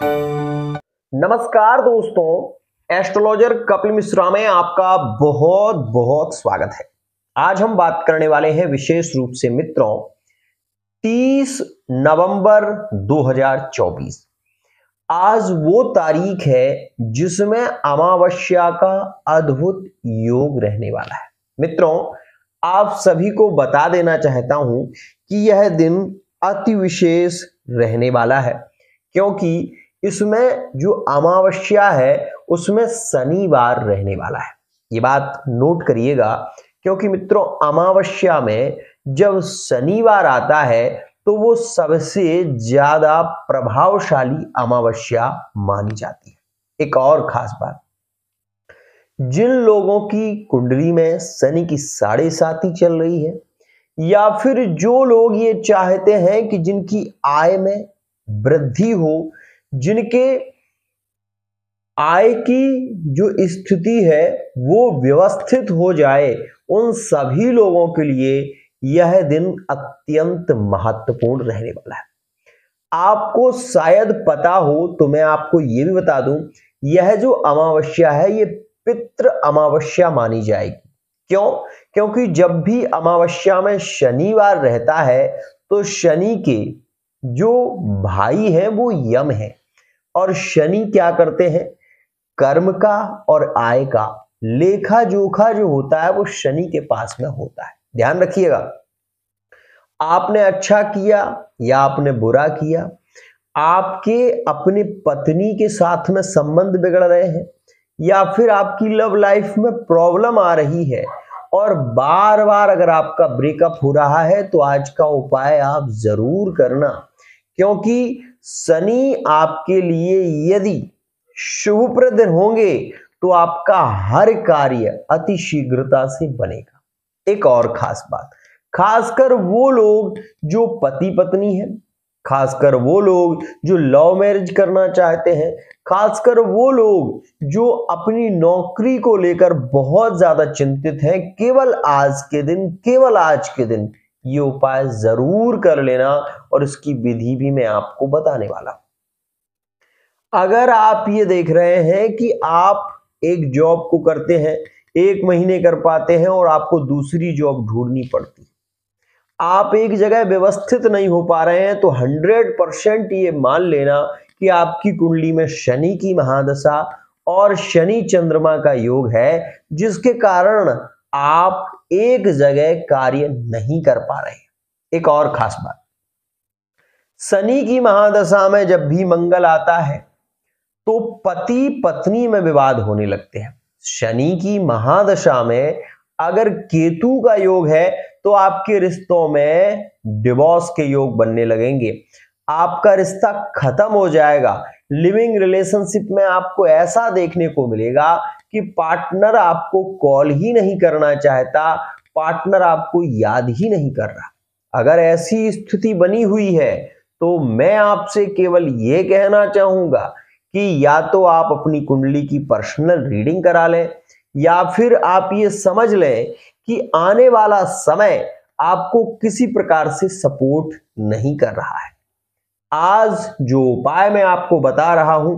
नमस्कार दोस्तों, एस्ट्रोलॉजर कपिल मिश्रा में आपका बहुत बहुत स्वागत है। आज हम बात करने वाले हैं विशेष रूप से मित्रों 30 नवंबर 2024। आज वो तारीख है जिसमें अमावस्या का अद्भुत योग रहने वाला है। मित्रों, आप सभी को बता देना चाहता हूं कि यह दिन अति विशेष रहने वाला है, क्योंकि इसमें जो अमावस्या है उसमें शनिवार रहने वाला है। ये बात नोट करिएगा, क्योंकि मित्रों अमावस्या में जब शनिवार आता है तो वो सबसे ज्यादा प्रभावशाली अमावस्या मानी जाती है। एक और खास बात, जिन लोगों की कुंडली में शनि की 7.5 चल रही है, या फिर जो लोग ये चाहते हैं कि जिनकी आय में वृद्धि हो, जिनके आय की जो स्थिति है वो व्यवस्थित हो जाए, उन सभी लोगों के लिए यह दिन अत्यंत महत्वपूर्ण रहने वाला है। आपको शायद पता हो तो मैं आपको यह भी बता दूं, यह जो अमावस्या है ये पितृ अमावस्या मानी जाएगी। क्यों? क्योंकि जब भी अमावस्या में शनिवार रहता है तो शनि के जो भाई हैं वो यम है, और शनि क्या करते हैं, कर्म का और आय का लेखा जोखा जो होता है वो शनि के पास में होता है। ध्यान रखिएगा, आपने अच्छा किया या आपने बुरा किया, आपके अपनी पत्नी के साथ में संबंध बिगड़ रहे हैं, या फिर आपकी लव लाइफ में प्रॉब्लम आ रही है और बार बार अगर आपका ब्रेकअप हो रहा है, तो आज का उपाय आप जरूर करना, क्योंकि शनि आपके लिए यदि शुभप्रद होंगे तो आपका हर कार्य अति शीघ्रता से बनेगा। एक और खास बात, खासकर वो लोग जो पति पत्नी हैं, खासकर वो लोग जो लव मैरिज करना चाहते हैं, खासकर वो लोग जो अपनी नौकरी को लेकर बहुत ज्यादा चिंतित हैं, केवल आज के दिन ये उपाय जरूर कर लेना, और इसकी विधि भी मैं आपको बताने वाला हूं। अगर आप ये देख रहे हैं कि आप एक जॉब को करते हैं, 1 महीने कर पाते हैं और आपको दूसरी जॉब ढूंढनी पड़ती, आप एक जगह व्यवस्थित नहीं हो पा रहे हैं, तो 100% ये मान लेना कि आपकी कुंडली में शनि की महादशा और शनि चंद्रमा का योग है, जिसके कारण आप एक जगह कार्य नहीं कर पा रहे हैं। एक और खास बात, शनि की महादशा में जब भी मंगल आता है तो पति पत्नी में विवाद होने लगते हैं। शनि की महादशा में अगर केतु का योग है तो आपके रिश्तों में डिवोर्स के योग बनने लगेंगे, आपका रिश्ता खत्म हो जाएगा। लिविंग रिलेशनशिप में आपको ऐसा देखने को मिलेगा कि पार्टनर आपको कॉल ही नहीं करना चाहता, पार्टनर आपको याद ही नहीं कर रहा। अगर ऐसी स्थिति बनी हुई है तो मैं आपसे केवल यह कहना चाहूंगा कि या तो आप अपनी कुंडली की पर्सनल रीडिंग करा लें, या फिर आप ये समझ लें कि आने वाला समय आपको किसी प्रकार से सपोर्ट नहीं कर रहा है। आज जो उपाय मैं आपको बता रहा हूं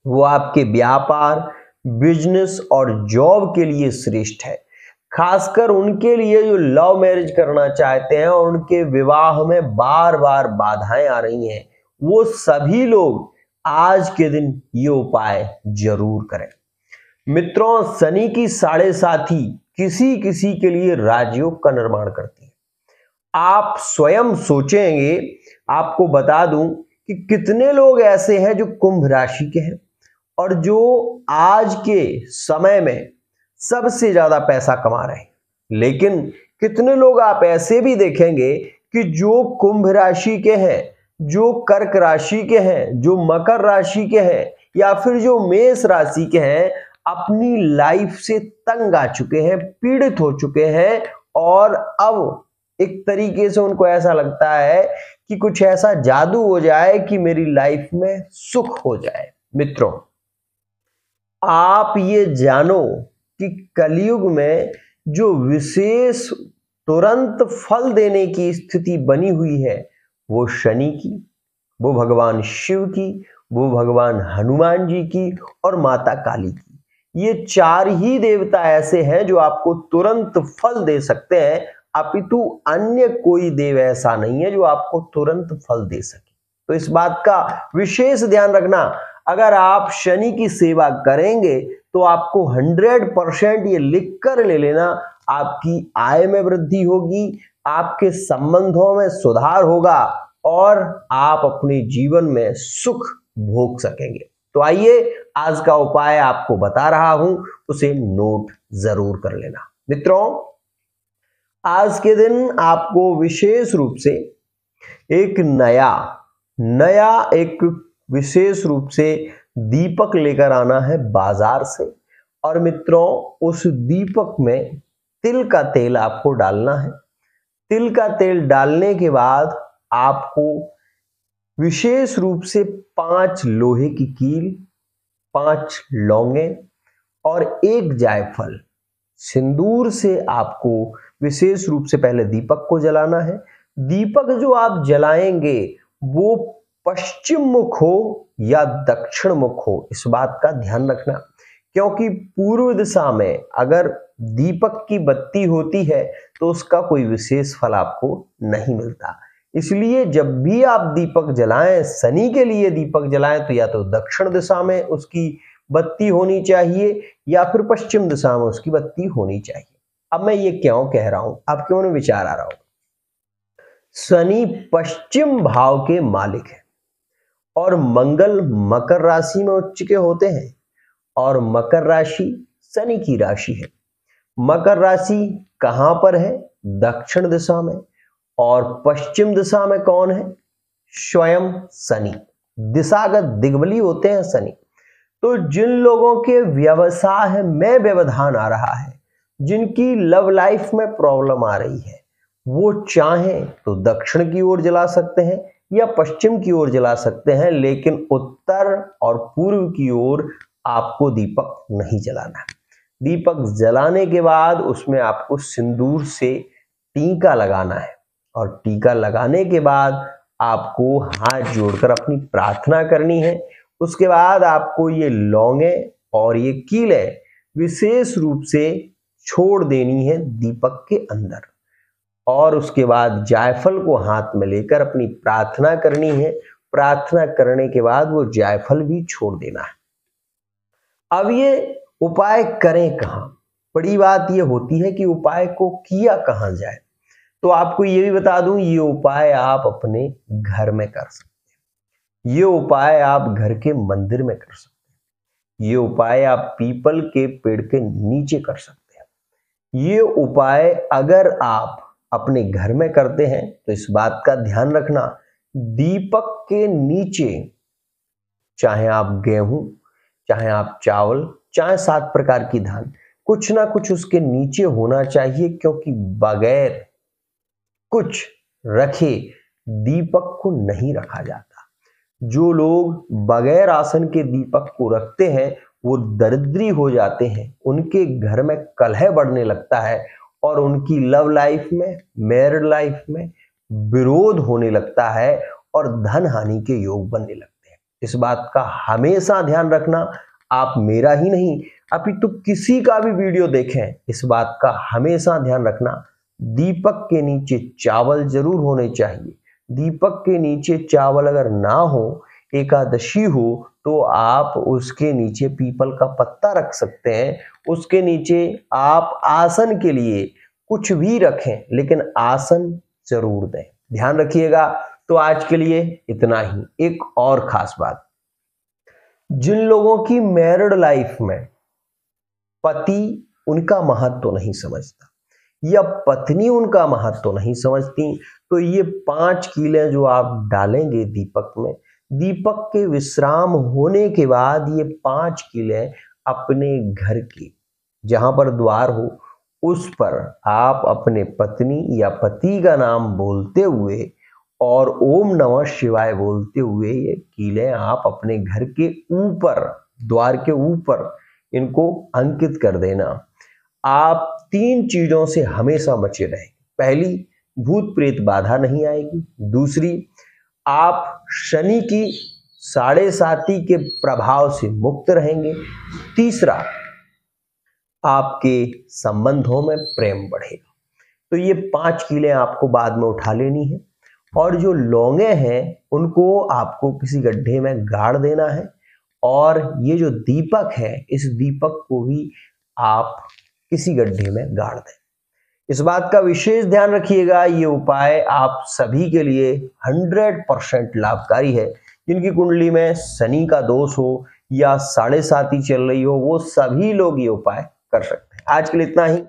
वो आपके व्यापार, बिजनेस और जॉब के लिए श्रेष्ठ है, खासकर उनके लिए जो लव मैरिज करना चाहते हैं और उनके विवाह में बार बार बाधाएं आ रही हैं। वो सभी लोग आज के दिन ये उपाय जरूर करें। मित्रों, शनि की 7.5 किसी किसी के लिए राजयोग का निर्माण करती है। आप स्वयं सोचेंगे, आपको बता दूं कि कितने लोग ऐसे हैं जो कुंभ राशि के हैं और जो आज के समय में सबसे ज्यादा पैसा कमा रहे हैं, लेकिन कितने लोग आप ऐसे भी देखेंगे कि जो कुंभ राशि के हैं, जो कर्क राशि के हैं, जो मकर राशि के हैं, या फिर जो मेष राशि के हैं, अपनी लाइफ से तंग आ चुके हैं, पीड़ित हो चुके हैं, और अब एक तरीके से उनको ऐसा लगता है कि कुछ ऐसा जादू हो जाए कि मेरी लाइफ में सुख हो जाए। मित्रों, आप ये जानो कि कलयुग में जो विशेष तुरंत फल देने की स्थिति बनी हुई है वो शनि की, वो भगवान शिव की वो भगवान हनुमान जी की और माता काली की। ये 4 ही देवता ऐसे हैं जो आपको तुरंत फल दे सकते हैं, अपितु अन्य कोई देव ऐसा नहीं है जो आपको तुरंत फल दे सके। तो इस बात का विशेष ध्यान रखना, अगर आप शनि की सेवा करेंगे तो आपको 100% ये लिख कर ले लेना, आपकी आय में वृद्धि होगी, आपके संबंधों में सुधार होगा और आप अपने जीवन में सुख भोग सकेंगे। तो आइए आज का उपाय आपको बता रहा हूं, उसे नोट जरूर कर लेना। मित्रों, आज के दिन आपको विशेष रूप से एक एक विशेष रूप से दीपक लेकर आना है बाजार से, और मित्रों उस दीपक में तिल का तेल आपको डालना है। तिल का तेल डालने के बाद आपको विशेष रूप से 5 लोहे की कील, 5 लौंगे और 1 जायफल सिंदूर से आपको विशेष रूप से पहले दीपक को जलाना है। दीपक जो आप जलाएंगे वो पश्चिम मुख हो या दक्षिण मुख हो, इस बात का ध्यान रखना, क्योंकि पूर्व दिशा में अगर दीपक की बत्ती होती है तो उसका कोई विशेष फल आपको नहीं मिलता। इसलिए जब भी आप दीपक जलाएं, शनि के लिए दीपक जलाएं, तो या तो दक्षिण दिशा में उसकी बत्ती होनी चाहिए या फिर पश्चिम दिशा में उसकी बत्ती होनी चाहिए। अब मैं ये क्यों कह रहा हूं, आपके मन में विचार आ रहा होगा। शनि पश्चिम भाव के मालिक है और मंगल मकर राशि में उच्च के होते हैं, और मकर राशि शनि की राशि है। मकर राशि कहां पर है? दक्षिण दिशा में। और पश्चिम दिशा में कौन है? स्वयं शनि। दिशागत दिग्बली होते हैं शनि। तो जिन लोगों के व्यवसाय में व्यवधान आ रहा है, जिनकी लव लाइफ में प्रॉब्लम आ रही है, वो चाहें तो दक्षिण की ओर जला सकते हैं या पश्चिम की ओर जला सकते हैं, लेकिन उत्तर और पूर्व की ओर आपको दीपक नहीं जलाना है। दीपक जलाने के बाद उसमें आपको सिंदूर से टीका लगाना है, और टीका लगाने के बाद आपको हाथ जोड़कर अपनी प्रार्थना करनी है। उसके बाद आपको ये लौंगे और ये कीलें विशेष रूप से छोड़ देनी है दीपक के अंदर, और उसके बाद जायफल को हाथ में लेकर अपनी प्रार्थना करनी है। प्रार्थना करने के बाद वो जायफल भी छोड़ देना है। अब ये उपाय करें कहां? बड़ी बात ये होती है कि उपाय को किया कहां जाए। तो आपको ये भी बता दूं, ये उपाय आप अपने घर में कर सकते हैं, ये उपाय आप घर के मंदिर में कर सकते हैं, ये उपाय आप पीपल के पेड़ के नीचे कर सकते हैं। ये उपाय अगर आप अपने घर में करते हैं तो इस बात का ध्यान रखना, दीपक के नीचे चाहे आप गेहूं, चाहे आप चावल, चाहे 7 प्रकार की धान, कुछ ना कुछ उसके नीचे होना चाहिए, क्योंकि बगैर कुछ रखे दीपक को नहीं रखा जाता। जो लोग बगैर आसन के दीपक को रखते हैं वो दरिद्री हो जाते हैं, उनके घर में कलह बढ़ने लगता है और उनकी लव लाइफ में, मैरिड लाइफ में विरोध होने लगता है और धन हानि के योग बनने लगते हैं। इस बात का हमेशा ध्यान रखना, आप मेरा ही नहीं अपितु किसी का भी वीडियो देखें, इस बात का हमेशा ध्यान रखना, दीपक के नीचे चावल जरूर होने चाहिए। दीपक के नीचे चावल अगर ना हो, एकादशी हो, तो आप उसके नीचे पीपल का पत्ता रख सकते हैं। उसके नीचे आप आसन के लिए कुछ भी रखें, लेकिन आसन जरूर दें। ध्यान रखिएगा। तो आज के लिए इतना ही। एक और खास बात, जिन लोगों की मैरिड लाइफ में पति उनका महत्व नहीं समझता या पत्नी उनका महत्व नहीं समझती, तो ये 5 कीलें जो आप डालेंगे दीपक में, दीपक के विश्राम होने के बाद ये 5 कीलें अपने घर की जहां पर द्वार हो उस पर आप अपने पत्नी या पति का नाम बोलते हुए और ओम नमः शिवाय बोलते हुए ये कीलें आप अपने घर के ऊपर, द्वार के ऊपर इनको अंकित कर देना। आप 3 चीजों से हमेशा बचे रहें। पहली, भूत प्रेत बाधा नहीं आएगी। दूसरी, आप शनि की साढ़े साती के प्रभाव से मुक्त रहेंगे। तीसरा, आपके संबंधों में प्रेम बढ़ेगा। तो ये 5 कीलें आपको बाद में उठा लेनी है और जो लौंगे हैं उनको आपको किसी गड्ढे में गाड़ देना है और ये जो दीपक है इस दीपक को भी आप किसी गड्ढे में गाड़ दें। इस बात का विशेष ध्यान रखिएगा, ये उपाय आप सभी के लिए 100% लाभकारी है। जिनकी कुंडली में शनि का दोष हो या साढ़े साती चल रही हो वो सभी लोग ये उपाय कर सकते हैं। आज के लिए इतना ही।